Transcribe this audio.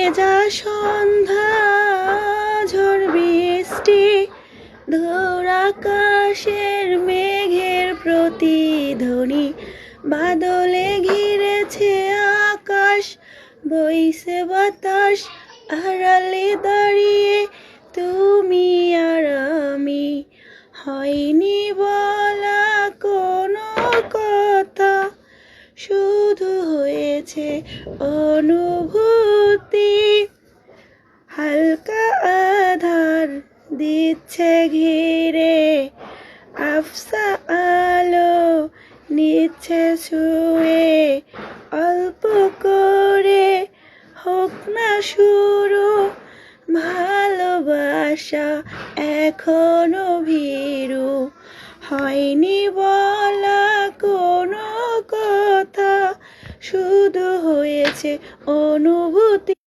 ভেজা সন্ধ্যা, ঝড় বৃষ্টি, দূর আকাশের মেঘের প্রতিধ্বনি, বাদলে ঘিরেছে আকাশ, বইছে বাতাস, আড়ালে দাঁড়িয়ে তুমি আর আমি। হয়নি বলা কোনো কথা, শুধু হয়েছে অনুভূতি। হালকা আধার দিচ্ছে ঘিরে, আফসা আলো নিচ্ছে ছুঁয়ে। অল্প করে হোক না শুরু, ভালোবাসা এখনো ভীরু। হয়নি বলা কোনো কথা, শুধু হয়েছে অনুভূতি।